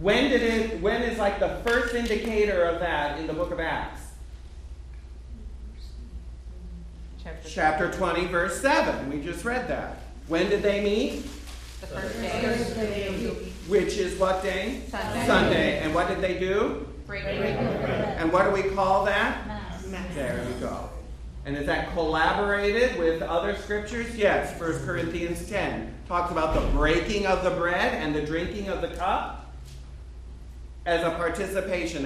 When is like the first indicator of that in the book of Acts? Chapter 20, verse 7. We just read that. When did they meet? The first day. Which is what day? Sunday. And what did they do? Break. And what do we call that? Mass. There we go. And is that collaborated with other scriptures? Yes. 1 Corinthians 10 talks about the breaking of the bread and the drinking of the cup as a participation.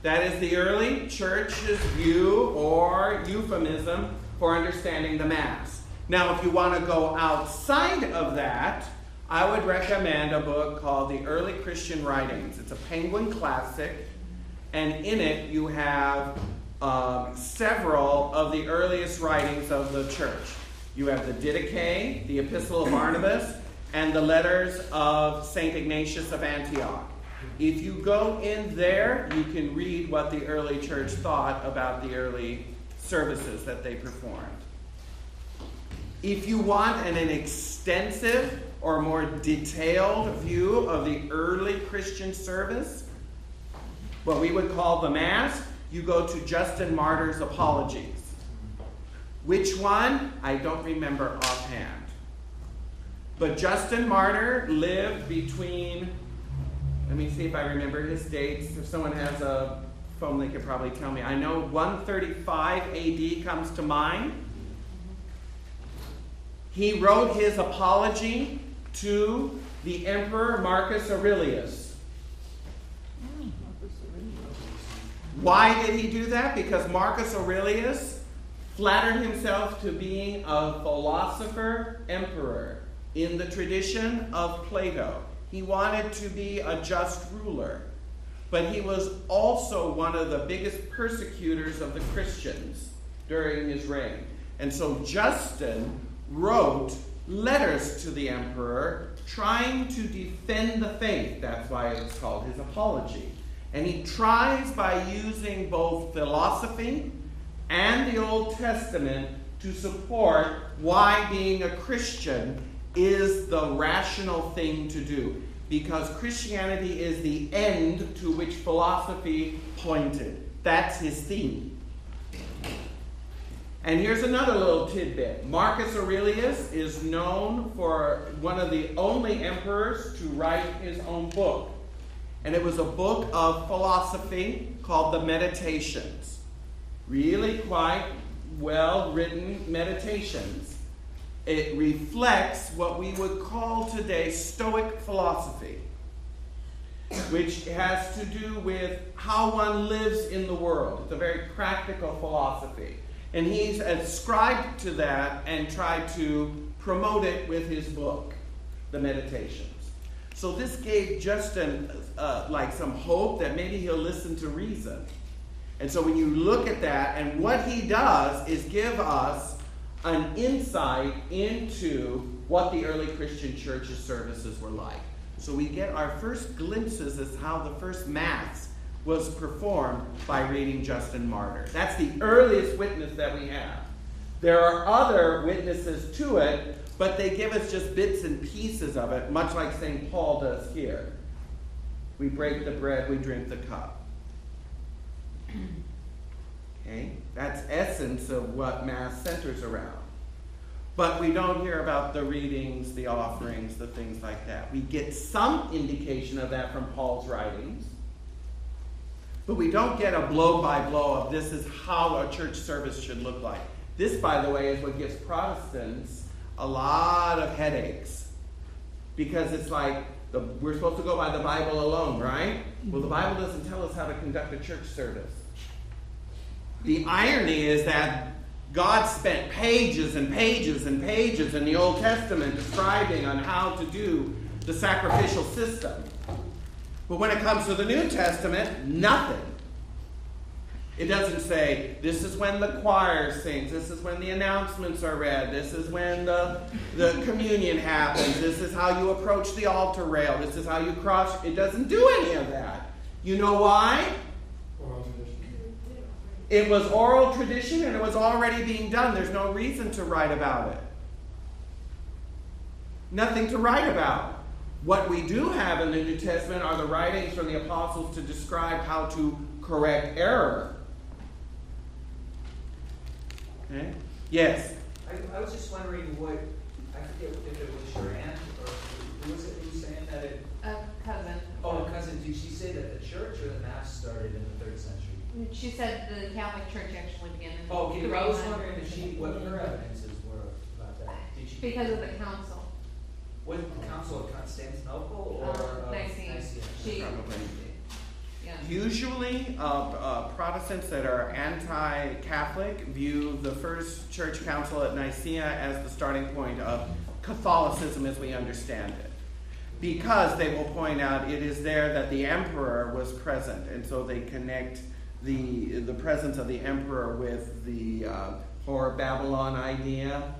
That is the early church's view or euphemism for understanding the Mass. Now, if you want to go outside of that, I would recommend a book called The Early Christian Writings. It's a Penguin classic, and in it you have several of the earliest writings of the church. You have the Didache, the Epistle of Barnabas, and the letters of St. Ignatius of Antioch. If you go in there, you can read what the early church thought about the early services that they performed. If you want an extensive or more detailed view of the early Christian service, what we would call the Mass, you go to Justin Martyr's Apologies. Which one? I don't remember offhand. But Justin Martyr lived between, let me see if I remember his dates. If someone has a phone, they could probably tell me. I know 135 AD comes to mind. He wrote his apology to the Emperor Marcus Aurelius. Why did he do that? Because Marcus Aurelius flattered himself to being a philosopher emperor in the tradition of Plato. He wanted to be a just ruler, but he was also one of the biggest persecutors of the Christians during his reign. And so Justin wrote letters to the emperor trying to defend the faith. That's why it's called his apology. And he tries by using both philosophy and the Old Testament to support why being a Christian is the rational thing to do. Because Christianity is the end to which philosophy pointed. That's his theme. And here's another little tidbit. Marcus Aurelius is known for one of the only emperors to write his own book. And it was a book of philosophy called the Meditations. Really quite well-written meditations. It reflects what we would call today Stoic philosophy, which has to do with how one lives in the world. It's a very practical philosophy. And he's ascribed to that and tried to promote it with his book, The Meditations. So this gave Justin some hope that maybe he'll listen to reason. And so when you look at that, and what he does is give us an insight into what the early Christian church's services were like. So we get our first glimpses as how the first Mass was performed by reading Justin Martyr. That's the earliest witness that we have. There are other witnesses to it, but they give us just bits and pieces of it, much like St. Paul does here. We break the bread, we drink the cup. Okay? That's essence of what Mass centers around. But we don't hear about the readings, the offerings, the things like that. We get some indication of that from Paul's writings. But we don't get a blow-by-blow of this is how a church service should look like. This, by the way, is what gives Protestants a lot of headaches. Because it's like, we're supposed to go by the Bible alone, right? Well, the Bible doesn't tell us how to conduct a church service. The irony is that God spent pages and pages and pages in the Old Testament describing on how to do the sacrificial system. But when it comes to the New Testament, nothing. It doesn't say, this is when the choir sings, this is when the announcements are read, this is when the communion happens, this is how you approach the altar rail, this is how you cross. It doesn't do any of that. You know why? Oral tradition. It was oral tradition and it was already being done. There's no reason to write about it. Nothing to write about. What we do have in the New Testament are the writings from the apostles to describe how to correct error. Okay? Yes? I was just wondering what, I forget if it was your aunt or who was it who was saying that it? A cousin. Oh, a cousin. Did she say that the church or the mass started in the 3rd century? She said the Catholic Church actually began in Oh, okay. I was 300. wondering if what her evidences were about that. Did she? Because of the council. Was it the Council of Constantinople or Nicene. Nicaea? She, Probably. yeah. Usually, Protestants that are anti-Catholic view the First Church Council at Nicaea as the starting point of Catholicism as we understand it. Because they will point out it is there that the emperor was present, and so they connect the presence of the emperor with the whore Babylon idea,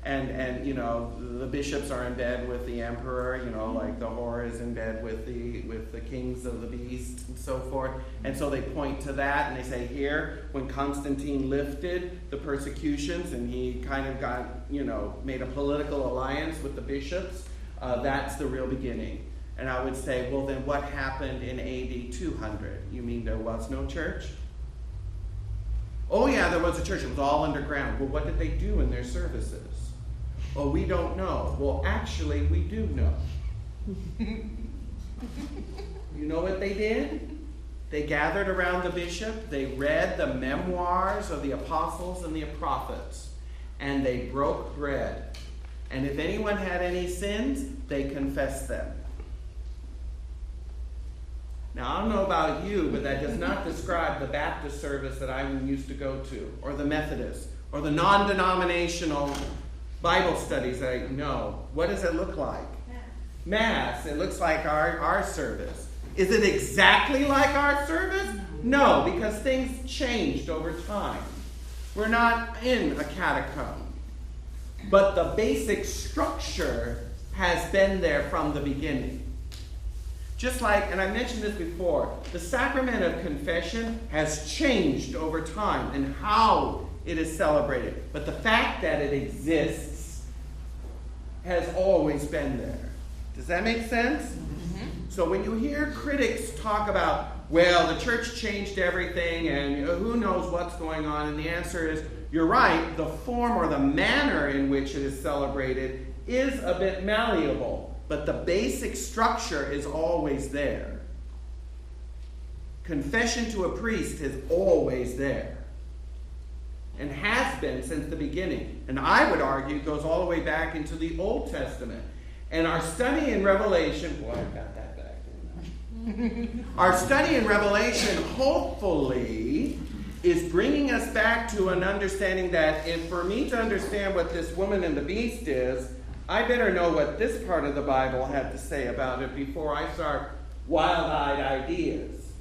and the bishops are in bed with the emperor, like the whore is in bed with the kings of the beast and so forth. And so they point to that and they say here, when Constantine lifted the persecutions and he kind of got, made a political alliance with the bishops, that's the real beginning. And I would say, well, then what happened in AD 200? You mean there was no church? Oh yeah, there was a church. It was all underground. Well, what did they do in their services? Oh, we don't know. Well, actually, we do know. You know what they did? They gathered around the bishop. They read the memoirs of the apostles and the prophets. And they broke bread. And if anyone had any sins, they confessed them. Now, I don't know about you, but that does not describe the Baptist service that I used to go to, or the Methodist, or the non-denominational Bible studies that I know. What does it look like? Mass. It looks like our service. Is it exactly like our service? No, because things changed over time. We're not in a catacomb. But the basic structure has been there from the beginning. Just like, and I mentioned this before, the sacrament of confession has changed over time and how it is celebrated. But the fact that it exists has always been there. Does that make sense? Mm-hmm. So when you hear critics talk about, well, the church changed everything and who knows what's going on, and the answer is, you're right, the form or the manner in which it is celebrated is a bit malleable. But the basic structure is always there. Confession to a priest is always there. And has been since the beginning. And I would argue goes all the way back into the Old Testament. And our study in Revelation, boy, I've got that back, didn't I? Our study in Revelation, hopefully, is bringing us back to an understanding that if for me to understand what this woman and the beast is, I better know what this part of the Bible had to say about it before I start wild-eyed ideas.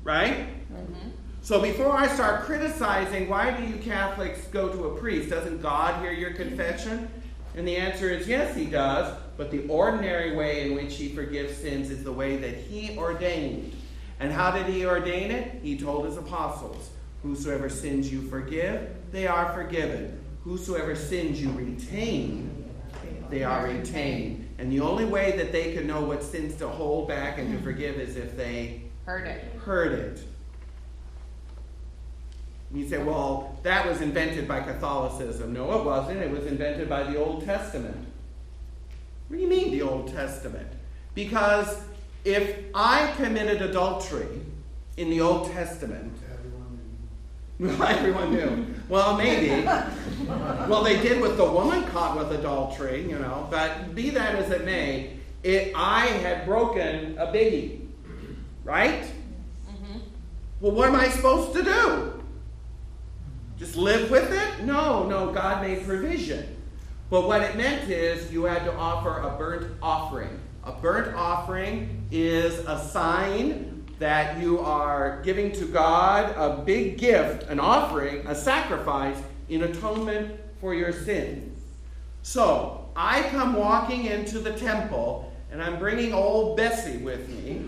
Right? Mm-hmm. So before I start criticizing, why do you Catholics go to a priest? Doesn't God hear your confession? And the answer is yes, he does. But the ordinary way in which he forgives sins is the way that he ordained. And how did he ordain it? He told his apostles, whosoever sins you forgive, they are forgiven. Whosoever sins you retain, they are retained. And the only way that they could know what sins to hold back and to forgive is if they heard it. You say, well, that was invented by Catholicism. No, it wasn't. It was invented by the Old Testament. What do you mean, the Old Testament? Because if I committed adultery in the Old Testament, everyone knew. Well, maybe. Well, they did with the woman caught with adultery, But be that as it may, I had broken a biggie. Right? Mm-hmm. Well, what am I supposed to do? Just live with it? No, God made provision. But what it meant is you had to offer a burnt offering. A burnt offering is a sign that you are giving to God a big gift, an offering, a sacrifice in atonement for your sins. So, I come walking into the temple, and I'm bringing old Bessie with me,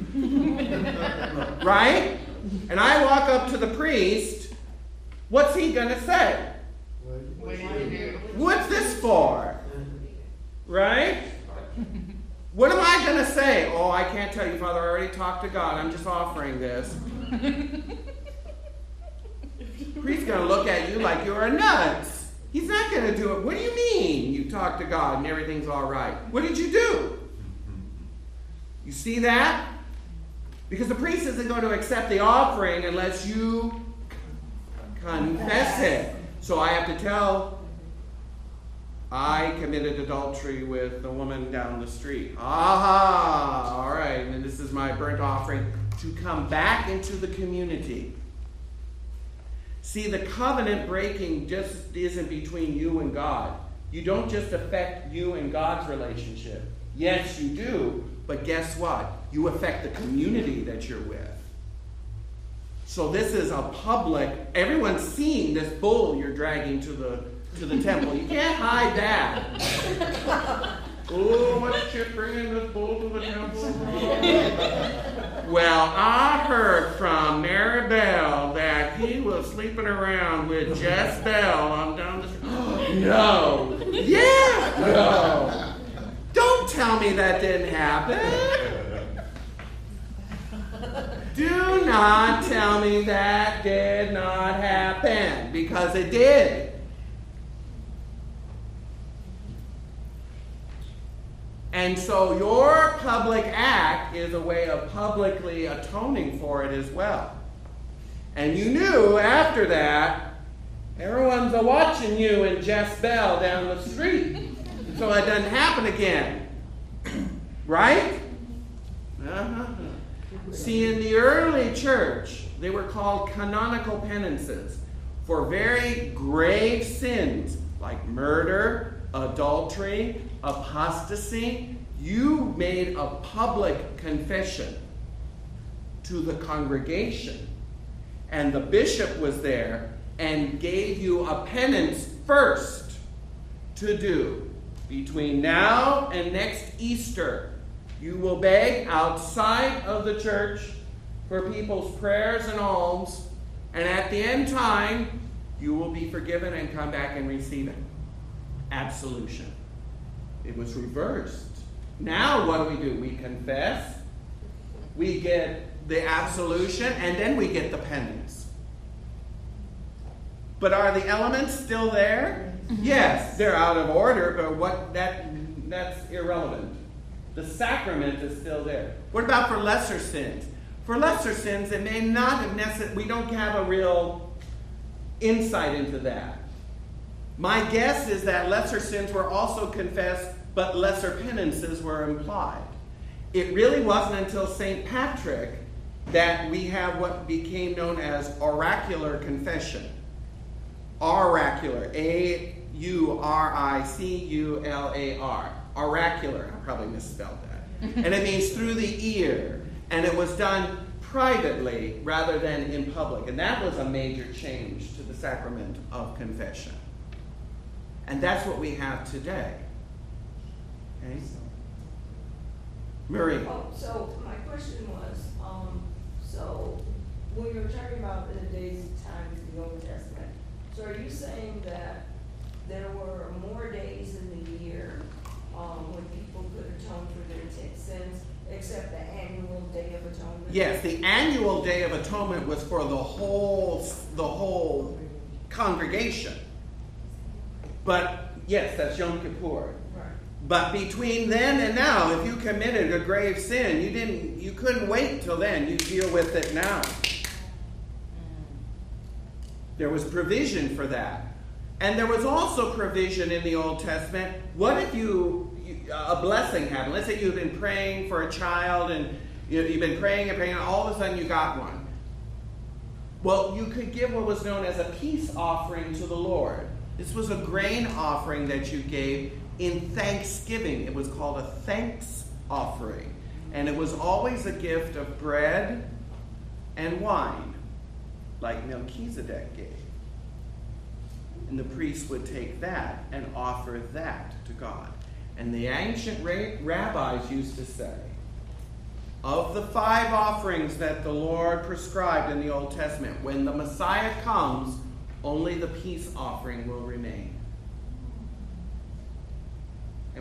right? And I walk up to the priest, what's he going to say? What do you do? What's this for? Right? What am I going to say? Oh, I can't tell you, Father. I already talked to God. I'm just offering this. The priest's going to look at you like you're nuts. He's not going to do it. What do you mean you talked to God and everything's all right? What did you do? You see that? Because the priest isn't going to accept the offering unless you confess it. So I have to tell, I committed adultery with the woman down the street. Aha! All right, and this is my burnt offering to come back into the community. See, the covenant breaking just isn't between you and God. You don't just affect you and God's relationship. Yes, you do, but guess what? You affect the community that you're with. So this is a public, everyone's seeing this bull you're dragging to the temple. You can't hide that. Oh, what you bringing this bull to the temple? Well, I heard from Maribel that he was sleeping around with Jezebel on down the street. No. Yeah. No. Don't tell me that didn't happen. Do not tell me that did not happen, because it did. And so your public act is a way of publicly atoning for it as well. And you knew after that, everyone's watching you and Jezebel down the street. So it doesn't happen again. Right? Uh-huh. See, in the early church, they were called canonical penances for very grave sins like murder, adultery, apostasy. You made a public confession to the congregation, and the bishop was there and gave you a penance first to do. Between now and next Easter, you will beg outside of the church for people's prayers and alms, and at the end time, you will be forgiven and come back and receive it. Absolution. It was reversed. Now what do? We confess, we get the absolution, and then we get the penance. But are the elements still there? Yes, they're out of order, but that's irrelevant. The sacrament is still there. What about for lesser sins? For lesser sins, it may not have necessarily, we don't have a real insight into that. My guess is that lesser sins were also confessed, but lesser penances were implied. It really wasn't until St. Patrick that we have what became known as oracular confession. Oracular, A-U-R-I-C-U-L-A-R. Oracular, I probably misspelled that. And it means through the ear. And it was done privately rather than in public. And that was a major change to the sacrament of confession. And that's what we have today. Okay? Marie. Oh, so my question was, so when you're talking about the days and times in the Old Testament, so are you saying that there were more days in the year when people could atone for their sins, except the annual Day of Atonement? Yes, the annual Day of Atonement was for the whole congregation. But yes, that's Yom Kippur. Right. But between then and now, if you committed a grave sin, you couldn't wait till then. You deal with it now. There was provision for that. And there was also provision in the Old Testament. What if a blessing happened? Let's say you've been praying for a child and you've been praying and praying and all of a sudden you got one. Well, you could give what was known as a peace offering to the Lord. This was a grain offering that you gave in thanksgiving. It was called a thanks offering. And it was always a gift of bread and wine, like Melchizedek gave. And the priest would take that and offer that to God. And the ancient rabbis used to say, of the 5 offerings that the Lord prescribed in the Old Testament, when the Messiah comes, only the peace offering will remain.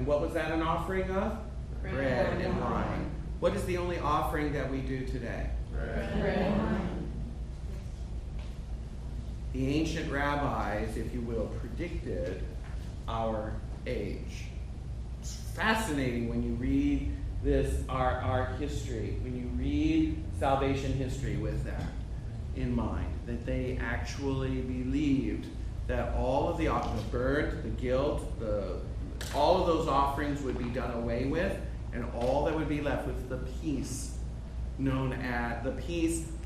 And what was that an offering of? Bread and wine. What is the only offering that we do today? Bread. The ancient rabbis, if you will, predicted our age. It's fascinating when you read this, our history, when you read salvation history with that in mind, that they actually believed that all of the burnt, the guilt, all of those offerings would be done away with, and all that would be left was the peace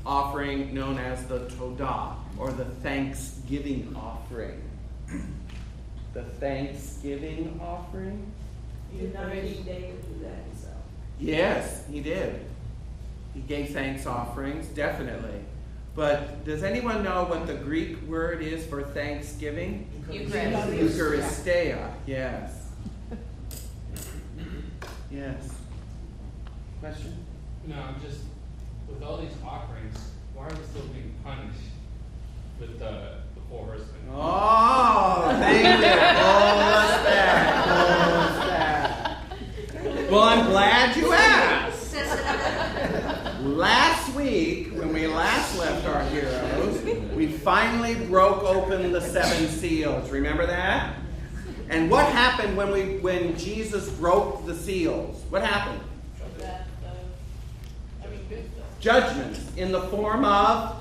offering known as the Todah, or the thanksgiving offering. The thanksgiving offering? He did not need David to do that himself. Yes, he did. He gave thanks offerings, definitely. But does anyone know what the Greek word is for thanksgiving? Eucharistia, yes. Yes. Question? No, just with all these offerings, why are we still being punished with the four horsemen? Oh, thank you. Hold us back. Well, I'm glad you asked. Last week, when we last left our heroes, we finally broke open the 7 seals. Remember that? And what happened when Jesus broke the seals? What happened? Judgments in the form of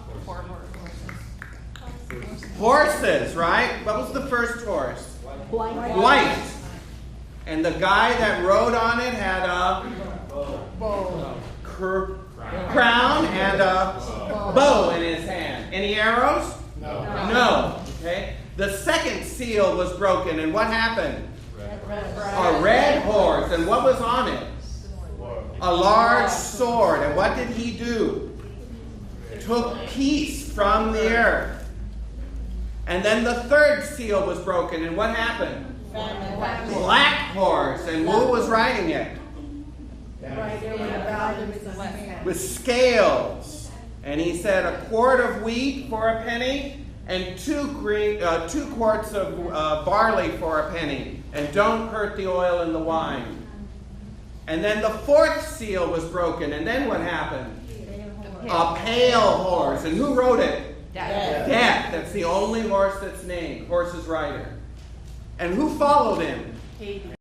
horses, right? What was the first horse? White. And the guy that rode on it had a crown and a bow in his hand. Any arrows? No. Okay. The second seal was broken, and what happened? A red horse. And what was on it? A large sword. And what did he do? Took peace from the earth. And then the third seal was broken, and what happened? Black horse. And who was riding it? With scales. And he said a quart of wheat for a penny, and 2 quarts of barley for a penny. And don't hurt the oil in the wine. And then the fourth seal was broken. And then what happened? A pale horse. And who rode it? Death. That's the only horse that's named. Horse's rider. And who followed him?